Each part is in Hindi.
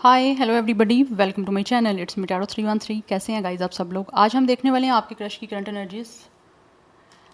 Hi hello everybody, welcome to my channel. It's me tarot 313। कैसे हैं गाइज आप सब लोग? आज हम देखने वाले हैं आपके क्रश की करंट एनर्जीज।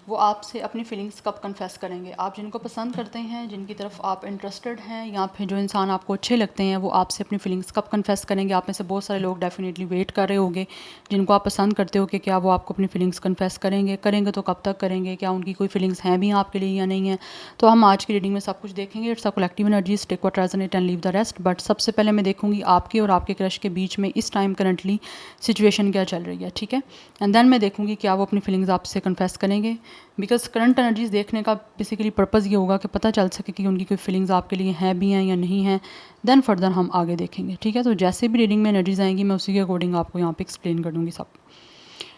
वो आपसे अपनी फीलिंग्स कब कन्फेस करेंगे। आप जिनको पसंद करते हैं, जिनकी तरफ आप इंटरेस्टेड हैं, या फिर जो इंसान आपको अच्छे लगते हैं, वो आपसे अपनी फीलिंग्स कब कन्फेस करेंगे। आप में से बहुत सारे लोग डेफिनेटली वेट कर रहे होंगे, जिनको आप पसंद करते हो कि क्या वो आपको अपनी फीलिंग्स कन्फेस करेंगे तो कब तक करेंगे, क्या उनकी कोई फीलिंग्स हैं भी आपके लिए या नहीं है। तो हम आज की रीडिंग में सब कुछ देखेंगे। It's a collective energies, take what resonate and leave the rest. But सबसे पहले मैं देखूंगी आपके और आपके क्रश के बीच में इस टाइम करंटली सिचुएशन क्या चल रही है, ठीक है। एंड देन मैं देखूंगी क्या वो अपनी फीलिंग्स आपसे कन्फेस करेंगे। बिकॉज करंट एनर्जीज देखने का बेसिकली पर्पज़ ये होगा कि पता चल सके कि उनकी कोई फीलिंग्स आपके लिए हैं भी हैं या नहीं हैं। देन फर्दर हम आगे देखेंगे, ठीक है। तो जैसे भी रीडिंग में एनर्जीज आएंगी, मैं उसी के अकॉर्डिंग आपको यहाँ पे एक्सप्लेन कर दूँगी सब।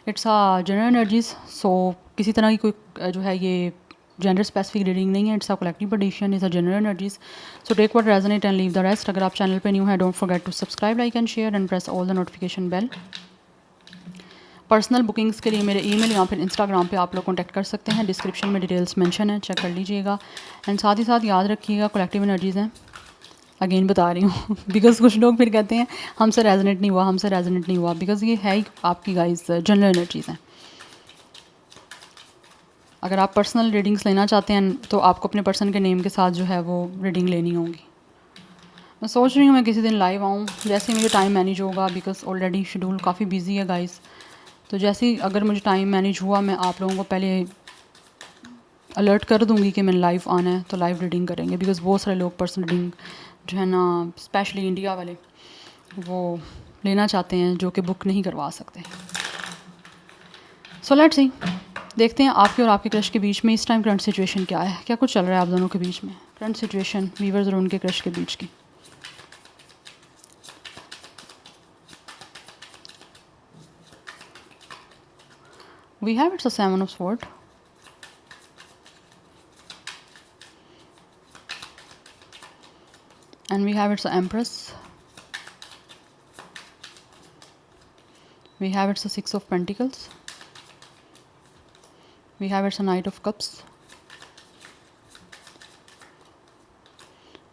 इट्स अ जनरल एनर्जीज, सो किसी तरह की कोई जो है ये जेंडर स्पेसिफिक रीडिंग नहीं है। It's a collective prediction, it's a general energies. So take what resonate and leave the rest. अगर आप चैनल पे न्यू है, don't forget to subscribe, like and share and press all the notification bell. Personal bookings के लिए मेरे ईमेल या फिर इंस्टाग्राम पे आप लोग कांटेक्ट कर सकते हैं। डिस्क्रिप्शन में डिटेल्स मेंशन है, चेक कर लीजिएगा। एंड साथ ही साथ याद रखिएगा कलेक्टिव एनर्जीज़ हैं, अगेन बता रही हूँ बिकॉज कुछ लोग फिर कहते हैं हमसे रेजोनेट नहीं हुआ, हमसे रेजोनेट नहीं हुआ। बिकॉज ये है ही आपकी गाइस जनरल एनर्जीज़ हैं। अगर आप पर्सनल रीडिंग्स लेना चाहते हैं तो आपको अपने पर्सन के नेम के साथ जो है वो रीडिंग लेनी होगी। मैं सोच रही हूँ मैं किसी दिन लाइव आऊँ, जैसे ही मुझे टाइम मैनेज होगा, बिकॉज ऑलरेडी शेड्यूल काफ़ी बिजी है गाइस। तो जैसे ही अगर मुझे टाइम मैनेज हुआ, मैं आप लोगों को पहले अलर्ट कर दूंगी कि मैंने लाइव आना है, तो लाइव रीडिंग करेंगे। बिकॉज बहुत सारे लोग पर्सनल रीडिंग जो है ना, स्पेशली इंडिया वाले, वो लेना चाहते हैं, जो कि बुक नहीं करवा सकते। सो लेट्स सी, देखते हैं आपके और आपके क्रश के बीच में इस टाइम करंट सिचुएशन क्या है, क्या कुछ चल रहा है आप दोनों के बीच में। करंट सिचुएशन वीवर्स और उनके क्रश के बीच की। We have it's a 7 of sword, and we have its Empress. We have its 6 of Pentacles. We have its Knight of Cups.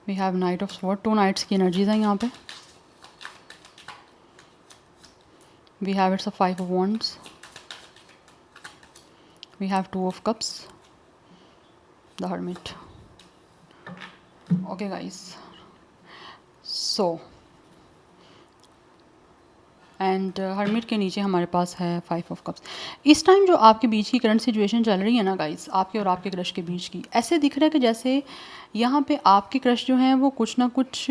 We have Knight of Swords. 2 Knights की energies हैं यहाँ पे। We have its 5 of Wands. We have 2 of Cups. The Hermit. Okay guys. So and hermit के नीचे हमारे पास है 5 ऑफ कप्स। इस टाइम जो आपके बीच की करंट सिचुएशन चल रही है ना गाइस, आपके और आपके क्रश के बीच की, ऐसे दिख रहा है कि जैसे यहाँ पे आपके क्रश जो हैं वो कुछ ना कुछ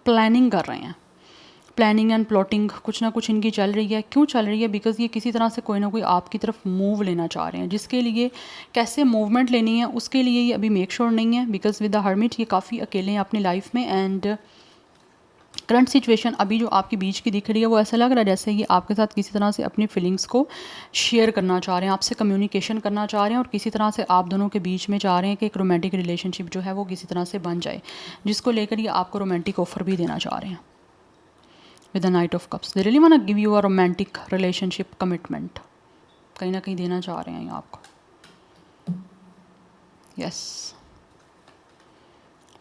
प्लानिंग कर रहे हैं। प्लानिंग एंड प्लॉटिंग कुछ ना कुछ इनकी चल रही है। क्यों चल रही है? बिकॉज ये किसी तरह से कोई ना कोई आपकी तरफ मूव लेना चाह रहे हैं, जिसके लिए कैसे मूवमेंट लेनी है उसके लिए ये अभी मेक श्योर नहीं है। बिकॉज विद द हर्मिट ये काफ़ी अकेले हैं अपनी लाइफ में। एंड करंट सिचुएशन अभी जो आपके बीच की दिख रही है, वो ऐसा लग रहा है जैसे ये आपके साथ किसी तरह से अपनी फीलिंग्स को शेयर करना चाह रहे हैं, आपसे कम्युनिकेशन करना चाह रहे हैं, और किसी तरह से आप दोनों के बीच में चाह रहे हैं कि एक रोमांटिक रिलेशनशिप जो है वो किसी तरह से बन जाए, जिसको लेकर ये आपको रोमांटिक ऑफर भी देना चाह रहे हैं। With the knight of cups, they really want to give you a romantic relationship commitment, कहीं ना कहीं देना चाह रहे हैं ये आपको। यस,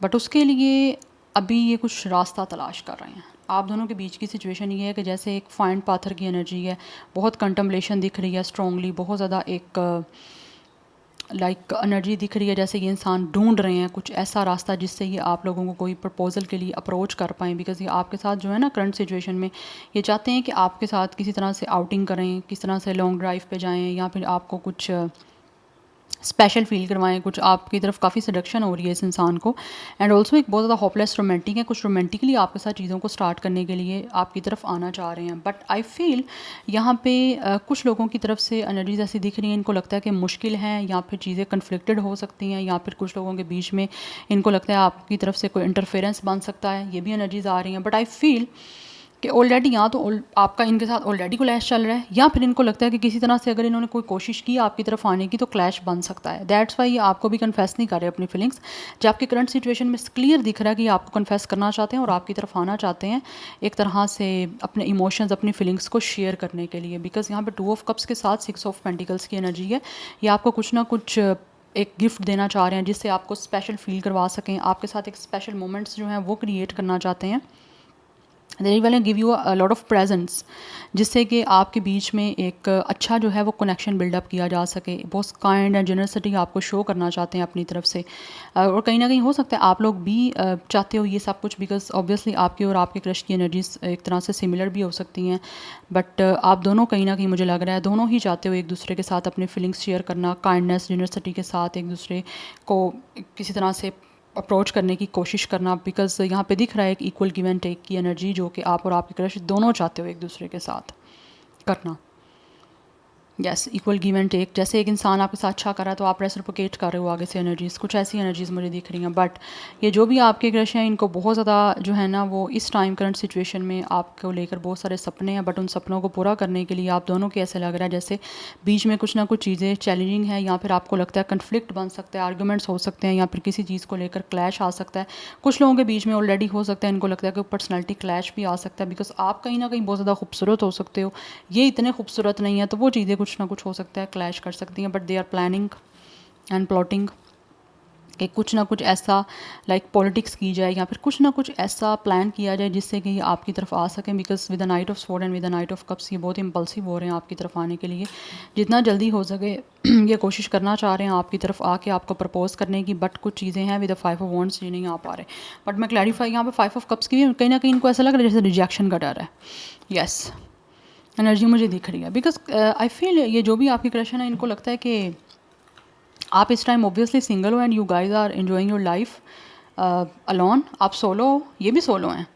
बट उसके लिए अभी ये कुछ रास्ता तलाश कर रहे हैं। आप दोनों के बीच की सिचुएशन ये है कि जैसे एक फाइंड पाथर की एनर्जी है, बहुत कंटम्पलेशन दिख रही है स्ट्रॉन्गली, बहुत ज़्यादा एक लाइक एनर्जी दिख रही है, जैसे ये इंसान ढूंढ रहे हैं कुछ ऐसा रास्ता जिससे ये आप लोगों को कोई प्रपोजल के लिए अप्रोच कर पाएँ। बिकॉज ये आपके साथ जो है ना करंट सिचुएशन में ये चाहते हैं कि आपके साथ किसी तरह से आउटिंग करें, किस तरह से लॉन्ग ड्राइव पे जाएँ, या फिर आपको कुछ स्पेशल फील करवाएं। कुछ आपकी तरफ काफ़ी सडक्शन हो रही है इस इंसान को। एंड ऑल्सो एक बहुत ज़्यादा होपलेस रोमांटिक है, कुछ रोमांटिकली आपके साथ चीज़ों को स्टार्ट करने के लिए आपकी तरफ आना चाह रहे हैं। बट आई फील यहाँ पे कुछ लोगों की तरफ से एनर्जीज ऐसी दिख रही हैं, इनको लगता है कि मुश्किल है, या फिर चीज़ें कन्फ्लिक्टेड हो सकती हैं, या फिर कुछ लोगों के बीच में इनको लगता है आपकी तरफ से कोई इंटरफेरेंस बन सकता है। ये भी एनर्जीज आ रही हैं। बट आई फील कि ऑलरेडी यहाँ तो आपका इनके साथ ऑलरेडी क्लैश चल रहा है, या फिर इनको लगता है कि किसी तरह से अगर इन्होंने कोई कोशिश की आपकी तरफ आने की तो क्लैश बन सकता है। दैट्स वाई ये आपको भी कन्फेस नहीं कर रहे अपनी फीलिंग्स। जब आपके करंट सिचुएशन में क्लियर दिख रहा है कि ये आपको कन्फेस करना चाहते हैं और आपकी तरफ आना चाहते हैं एक तरह से अपने इमोशंस, अपनी फीलिंग्स को शेयर करने के लिए। बिकॉज यहाँ पर 2 ऑफ कप्स के साथ 6 ऑफ पेंटिकल्स की एनर्जी है। ये आपको कुछ ना कुछ एक गिफ्ट देना चाह रहे हैं जिससे आपको स्पेशल फील करवा सकें, आपके साथ एक स्पेशल मोमेंट्स जो हैं वो क्रिएट करना चाहते हैं। दे वाले give you a lot of presents, जिससे कि आपके बीच में एक अच्छा जो है वो कनेक्शन बिल्डअप किया जा सके। बहुत काइंड एंड जनरसिटी आपको शो करना चाहते हैं अपनी तरफ से। और कहीं ना कहीं हो सकता है आप लोग भी चाहते हो ये सब कुछ, बिकॉज ऑब्वियसली आपकी और आपके क्रश की एनर्जीज एक तरह से सिमिलर भी हो सकती हैं। बट आप दोनों कहीं ना कहीं मुझे लग रहा है दोनों ही चाहते हो एक दूसरे के साथ अपने फीलिंग्स शेयर करना, काइंडनेस जनरसिटी के साथ एक दूसरे को किसी तरह से अप्रोच करने की कोशिश करना। बिकॉज यहाँ पे दिख रहा है एक इक्वल गिव एंड टेक की एनर्जी जो कि आप और आपके क्रश दोनों चाहते हो एक दूसरे के साथ करना। Yes, equal give and take. जैसे एक इंसान आपके साथ अच्छा कर रहा है तो आप रेसिप्रोकेट कर रहे हो आगे से एनर्जीज़, कुछ ऐसी एनर्जीज़ मुझे दिख रही हैं। बट ये जो भी आपके क्रश हैं इनको बहुत ज़्यादा जो है ना वो इस टाइम करंट सिचुएशन में आपको लेकर बहुत सारे सपने हैं, बट उन सपनों को पूरा करने के लिए आप दोनों के ऐसे लग रहा है जैसे बीच में कुछ ना कुछ चीज़ें चैलेंजिंग है, या फिर आपको लगता है कन्फ्लिक्ट बन सकता है, आर्गूमेंट्स हो सकते हैं, या फिर किसी चीज़ को लेकर क्लैश आ सकता है। कुछ लोगों के बीच में ऑलरेडी हो सकता है, इनको लगता है कि पर्सनैलिटी क्लैश भी आ सकता है, बिकॉज आप कहीं ना कहीं बहुत ज़्यादा खूबसूरत हो सकते हो, ये इतने खूबसूरत नहीं है, तो वो चीज़ें कुछ ना कुछ हो सकता है क्लैश कर सकती हैं। But they are planning and plotting कि कुछ ना कुछ ऐसा लाइक पॉलिटिक्स की जाए, या फिर कुछ ना कुछ ऐसा प्लान किया जाए जिससे कि ये आपकी तरफ आ सकें। Because with the knight of sword and with the knight of cups ये बहुत इम्पल्सिव हो रहे हैं आपकी तरफ आने के लिए, जितना जल्दी हो सके ये कोशिश करना चाह रहे हैं आपकी तरफ आके आपको प्रपोज करने की। बट कुछ चीज़ें हैं विद द 5 ऑफ वॉन्ड्स जी नहीं आ पा रहे। बट मैं क्लैरिफाई यहाँ पे 5 ऑफ कप्स की भी कहीं ना कहीं इनको ऐसा लग रहा है जैसे रिजेक्शन का डर है। यस, एनर्जी मुझे दिख रही है, बिकॉज आई फील ये जो भी आपकी क्रश है ना इनको लगता है कि आप इस टाइम ऑब्वियसली सिंगल हो and you guys are enjoying your life alone. आप सोलो हो, ये भी सोलो हैं,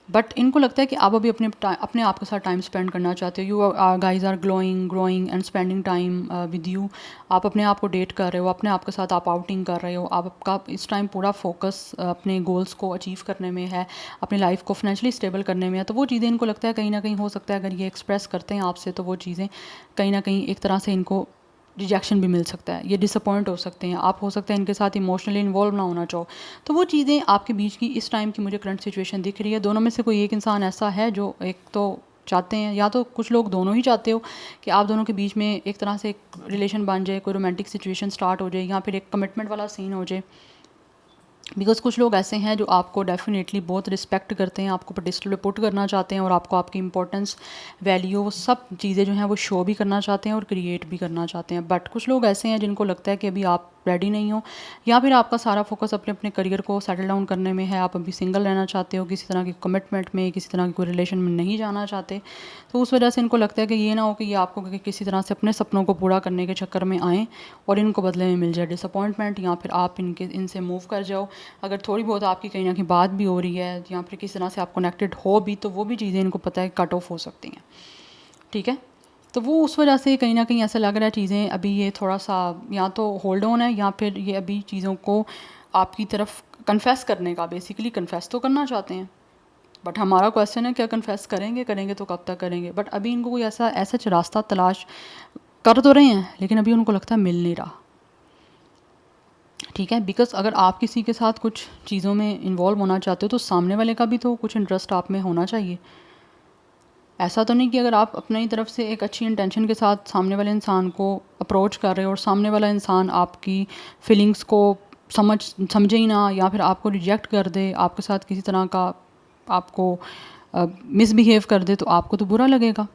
बट इनको लगता है कि आप अभी अपने आप के साथ टाइम स्पेंड करना चाहते हो। You guys are growing and spending time with you. आप अपने आप को डेट कर रहे हो, अपने आप के साथ आप आउटिंग कर रहे हो, आपका इस टाइम पूरा फोकस अपने गोल्स को अचीव करने में है, अपनी लाइफ को फाइनेंशियली स्टेबल करने में है। तो वो चीज़ें इनको लगता है कहीं ना कहीं हो सकता है अगर ये एक्सप्रेस करते हैं आपसे तो वो चीज़ें कहीं ना कहीं एक तरह से इनको रिजेक्शन भी मिल सकता है, ये डिसअपॉइंट हो सकते हैं, आप हो सकता है इनके साथ इमोशनली इन्वॉल्व ना होना चाहो। तो वो चीज़ें आपके बीच की इस टाइम की मुझे करंट सिचुएशन दिख रही है। दोनों में से कोई एक इंसान ऐसा है जो एक तो चाहते हैं, या तो कुछ लोग दोनों ही चाहते हो कि आप दोनों के बीच में एक तरह से एक रिलेशन बन जाए, कोई रोमांटिक सिचुएशन स्टार्ट हो जाए, या फिर एक कमिटमेंट वाला सीन हो जाए। बिकॉज कुछ लोग ऐसे हैं जो आपको डेफिनेटली बहुत रिस्पेक्ट करते हैं, आपको पेडिस्टल पे पुट करना चाहते हैं, और आपको आपकी इंपॉर्टेंस, वैल्यू, वो सब चीज़ें जो हैं वो शो भी करना चाहते हैं और क्रिएट भी करना चाहते हैं। बट कुछ लोग ऐसे हैं जिनको लगता है कि अभी आप रेडी नहीं हो, या फिर आपका सारा फोकस अपने अपने करियर को सेटल डाउन करने में है, आप अभी सिंगल रहना चाहते हो, किसी तरह की कमिटमेंट में, किसी तरह की कोई रिलेशन में नहीं जाना चाहते। तो उस वजह से इनको लगता है कि ये ना हो कि ये आपको किसी तरह से अपने सपनों को पूरा करने के चक्कर में आएँ और इनको बदले में मिल जाए डिसअपॉइंटमेंट, या फिर आप इनसे मूव कर जाओ। अगर थोड़ी बहुत आपकी कहीं ना कहीं बात भी हो रही है, या फिर किसी तरह से आप कनेक्टेड हो भी, तो वो भी चीज़ें इनको पता है कट ऑफ हो सकती हैं। ठीक है, तो वो उस वजह से कहीं ना कहीं ऐसा लग रहा है चीज़ें अभी ये थोड़ा सा या तो होल्ड ऑन है, या फिर ये अभी चीज़ों को आपकी तरफ कन्फेस करने का, बेसिकली कन्फेस तो करना चाहते हैं। बट हमारा क्वेश्चन है क्या कन्फेस करेंगे तो कब तक करेंगे। बट अभी इनको कोई ऐसा रास्ता तलाश कर तो रहे हैं, लेकिन अभी उनको लगता है मिल नहीं रहा। ठीक है, बिकॉज अगर आप किसी के साथ कुछ चीज़ों में इन्वॉल्व होना चाहते हो तो सामने वाले का भी तो कुछ इंटरेस्ट आप में होना चाहिए। ऐसा तो नहीं कि अगर आप अपनी तरफ से एक अच्छी इंटेंशन के साथ सामने वाले इंसान को अप्रोच कर रहे हो और सामने वाला इंसान आपकी फीलिंग्स को समझे ही ना, या फिर आपको रिजेक्ट कर दे, आपके साथ किसी तरह का आपको मिसबिहेव कर दे, तो आपको तो बुरा लगेगा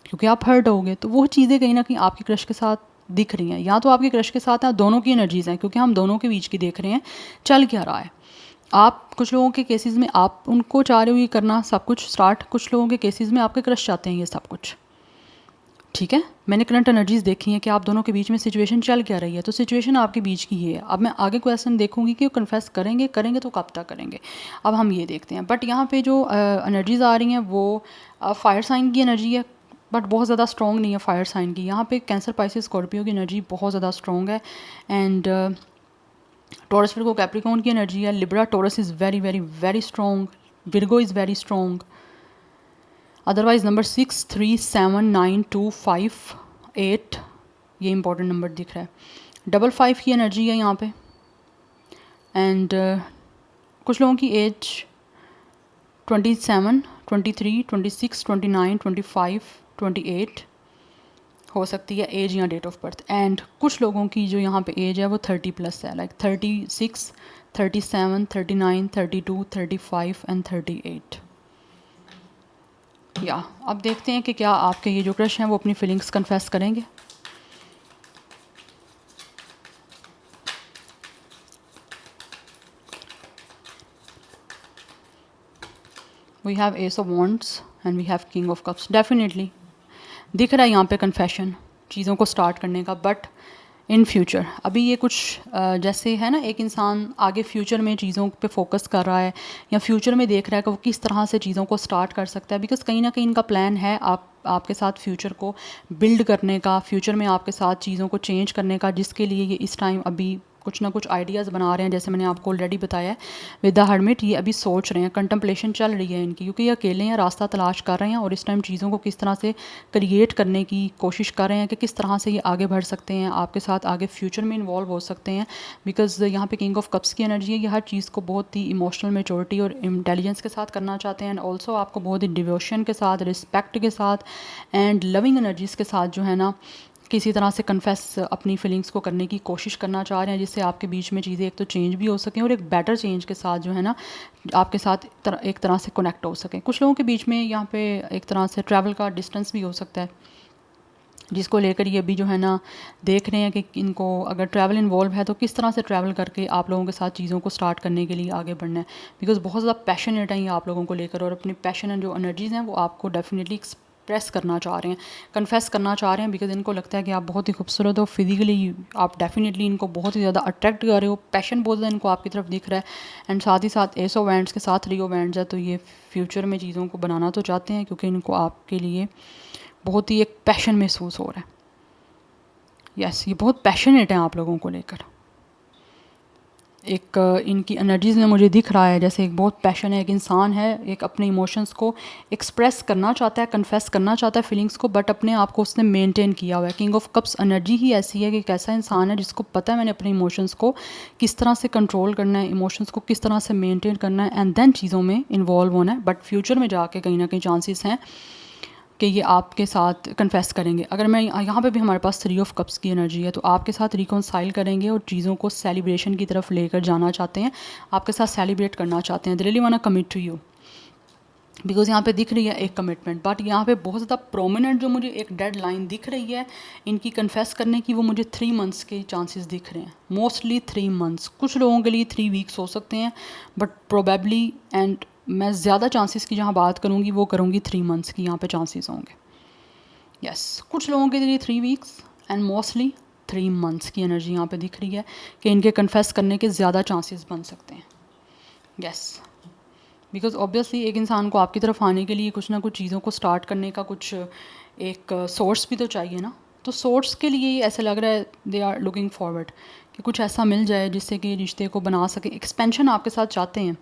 क्योंकि आप हर्ट होगे। तो वो चीज़ें कहीं ना कहीं आपके क्रश के साथ दिख रही हैं, या तो आपके क्रश के साथ हैं, दोनों की एनर्जीज़ हैं, क्योंकि हम दोनों के बीच की देख रहे हैं चल क्या रहा है। आप कुछ लोगों के केसेस में आप उनको चाह रहे हो ये करना सब कुछ स्टार्ट, कुछ लोगों के केसेस में आपके क्रश चाहते हैं ये सब कुछ। ठीक है, मैंने करंट एनर्जीज़ देखी हैं कि आप दोनों के बीच में सिचुएशन चल क्या रही है, तो सिचुएशन आपके बीच की ये है। अब मैं आगे क्वेश्चन देखूंगी कि वो कन्फेस करेंगे तो कब तक करेंगे, अब हम ये देखते हैं। बट यहाँ पे जो एनर्जीज़ आ रही हैं वो फायर साइन की एनर्जी है, बट बहुत ज़्यादा स्ट्रॉन्ग नहीं है फायर साइन की। यहाँ पे कैंसर, पाइसेस, स्कॉर्पियो की एनर्जी बहुत ज़्यादा स्ट्रॉन्ग है, एंड टॉरस, विर्गो, कैप्रिकॉर्न की एनर्जी है। Libra, taurus is very very very strong, Virgo is very strong. Otherwise number 6, 3, 7, 9, 2, 5, 8 ये इंपॉर्टेंट नंबर दिख रहा है। 5 की एनर्जी है यहाँ पे, एंड कुछ लोगों की एज 27, 23, 26, 29, 25, 28 हो सकती है एज या डेट ऑफ बर्थ। एंड कुछ लोगों की जो यहाँ पे एज है वो 30+ है, लाइक 36, 37, 39, 32, 35 एंड 38। या अब देखते हैं कि क्या आपके ये जो क्रश हैं वो अपनी फीलिंग्स कन्फेस करेंगे। We have ace of wands and we have king of cups. Definitely दिख रहा है यहाँ पे कन्फेशन चीज़ों को स्टार्ट करने का, बट इन फ्यूचर अभी ये कुछ जैसे है ना, एक इंसान आगे फ्यूचर में चीज़ों पे फोकस कर रहा है या फ्यूचर में देख रहा है कि वो किस तरह से चीज़ों को स्टार्ट कर सकता है, बिकॉज कहीं ना कहीं इनका प्लान है आपके साथ फ्यूचर को बिल्ड करने का, फ्यूचर में आपके साथ चीज़ों को चेंज करने का, जिसके लिए ये इस टाइम अभी कुछ ना कुछ आइडियाज़ बना रहे हैं। जैसे मैंने आपको ऑलरेडी बताया है विद द हर्मिट, ये अभी सोच रहे हैं, कंटम्पलेशन चल रही है इनकी, क्योंकि ये अकेले हैं, रास्ता तलाश कर रहे हैं और इस टाइम चीज़ों को किस तरह से क्रिएट करने की कोशिश कर रहे हैं कि किस तरह से ये आगे बढ़ सकते हैं, आपके साथ आगे फ्यूचर में इन्वॉल्व हो सकते हैं। बिकॉज यहाँ पे किंग ऑफ कप्स की एनर्जी है, ये हर चीज़ को बहुत ही इमोशनल मेच्योरिटी और इंटेलिजेंस के साथ करना चाहते हैं, एंड ऑल्सो आपको बहुत ही डिवोशन के साथ, रिस्पेक्ट के साथ एंड लविंग एनर्जीज़ के साथ जो है ना, किसी तरह से कन्फेस अपनी फीलिंग्स को करने की कोशिश करना चाह रहे हैं, जिससे आपके बीच में चीज़ें एक तो चेंज भी हो सकें और एक बेटर चेंज के साथ जो है ना आपके साथ एक तरह से कनेक्ट हो सकें। कुछ लोगों के बीच में यहाँ पे एक तरह से ट्रैवल का डिस्टेंस भी हो सकता है, जिसको लेकर ये अभी जो है ना देख रहे हैं कि इनको अगर ट्रैवल इन्वॉल्व है तो किस तरह से ट्रैवल करके आप लोगों के साथ चीज़ों को स्टार्ट करने के लिए आगे बढ़ना है। बिकॉज बहुत ज़्यादा पैशनेट है ये आप लोगों को लेकर, और अपने पैशन एंड जो एनर्जीज़ हैं वो आपको डेफिनेटली एक्सप्रेस करना चाह रहे हैं, कन्फेस करना चाह रहे हैं, बिकॉज इनको लगता है कि आप बहुत ही खूबसूरत हो, फिजिकली आप डेफिनेटली इनको बहुत ही ज़्यादा अट्रैक्ट कर रहे हो, पैशन बहुत ज़्यादा इनको आपकी तरफ दिख रहा है। एंड साथ ही साथ एस ऑफ वैंड्स के साथ थ्री ऑफ वैंड्स है, तो ये फ्यूचर में चीज़ों को बनाना तो चाहते हैं, क्योंकि इनको आपके लिए बहुत ही एक पैशन महसूस हो रहा है। यस, ये बहुत पैशनेट हैं आप लोगों को लेकर। एक इनकी एनर्जीज़ में मुझे दिख रहा है जैसे एक बहुत पैशन है, एक इंसान है, एक अपने इमोशंस को एक्सप्रेस करना चाहता है, कन्फेस करना चाहता है फीलिंग्स को, बट अपने आप को उसने मेंटेन किया हुआ है। किंग ऑफ कप्स एनर्जी ही ऐसी है कि एक ऐसा इंसान है जिसको पता है मैंने अपने इमोशंस को किस तरह से कंट्रोल करना है, इमोशंस को किस तरह से मेनटेन करना है, एंड देन चीज़ों में इन्वॉल्व होना है। बट फ्यूचर में जाके कहीं ना कहीं चांसेस हैं कि ये आपके साथ कन्फेस करेंगे। अगर मैं यहाँ पे भी हमारे पास थ्री ऑफ कप्स की एनर्जी है, तो आपके साथ रिकॉन्साइल करेंगे और चीज़ों को सेलिब्रेशन की तरफ लेकर जाना चाहते हैं, आपके साथ सेलिब्रेट करना चाहते हैं। They really want to commit to you, because यहाँ पे दिख रही है एक कमिटमेंट, बट यहाँ पे बहुत ज़्यादा प्रोमिनेंट जो मुझे एक डेड लाइन दिख रही है इनकी कन्फेस करने की, वो मुझे 3 मंथ्स के चांसेस दिख रहे हैं, मोस्टली 3 मंथ्स। कुछ लोगों के लिए 3 वीक्स हो सकते हैं, बट प्रोबेबली एंड मैं ज़्यादा चांसेस की जहाँ बात करूँगी वो करूँगी 3 मंथ्स की, यहाँ पे चांसेस होंगे। यस, कुछ लोगों के लिए 3 वीक्स एंड मोस्टली 3 मंथ्स की एनर्जी यहाँ पे दिख रही है कि इनके कन्फेस करने के ज़्यादा चांसेस बन सकते हैं। यस, बिकॉज ऑब्वियसली एक इंसान को आपकी तरफ आने के लिए कुछ ना कुछ चीज़ों को स्टार्ट करने का कुछ एक सोर्स भी तो चाहिए ना, तो सोर्स के लिए ऐसा लग रहा है दे आर लुकिंग फॉरवर्ड कि कुछ ऐसा मिल जाए जिससे कि रिश्ते को बना सके। एक्सपेंशन आपके साथ चाहते हैं,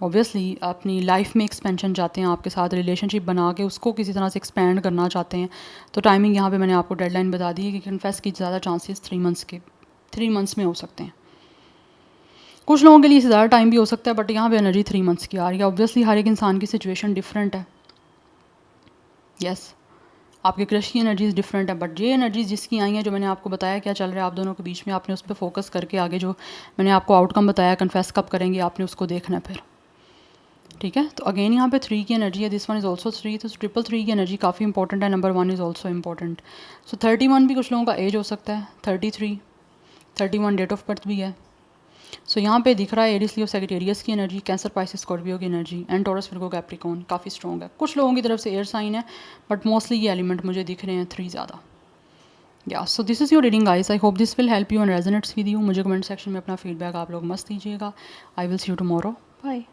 ऑब्वियसली अपनी लाइफ में एक्सपेंशन चाहते हैं, आपके साथ रिलेशनशिप बना के उसको किसी तरह से एक्सपेंड करना चाहते हैं। तो टाइमिंग यहाँ पे मैंने आपको डेडलाइन बता दी है कि कन्फेस की ज़्यादा चांसेस 3 मंथ्स में हो सकते हैं। कुछ लोगों के लिए ज़्यादा टाइम भी हो सकता है, बट यहाँ पे एनर्जी 3 मंथ्स की आ रही है। ऑब्वियसली हर एक इंसान की सिचुएशन डिफरेंट है। यस, आपके क्रश की एनर्जीज डिफरेंट है, बट ये एनर्जीज जिसकी आई हैं, जो मैंने आपको बताया क्या चल रहा है आप दोनों के बीच में, आपने उस पर फोकस करके आगे जो मैंने आपको आउटकम बताया कन्फेस कब करेंगे आपने उसको देखना है फिर। ठीक है, तो अगेन यहाँ पे 3 की एनर्जी है, दिस वन इज़ ऑल्सो 3, तो 3 की एनर्जी काफ़ी इंपॉर्टेंट है। Number 1 is also important. So 31 भी कुछ लोगों का एज हो सकता है, 31 डेट ऑफ बर्थ भी है। सो यहाँ पे दिख रहा है एरिस लियो सैजिटेरियस की एनर्जी, कैंसर पाइसेस स्कॉर्पियो की energy and taurus Virgo Capricorn काफ़ी स्ट्रॉन्ग है। कुछ लोगों की तरफ से एयर साइन है, बट मोस्टली ये एलिमेंट मुझे दिख रहे हैं 3 ज़्यादा। या so this is your reading guys, I hope this will help you and resonates with you. मुझे कमेंट सेक्शन में अपना फीडबैक आप लोग मस्त दीजिएगा। I will see you tomorrow, bye.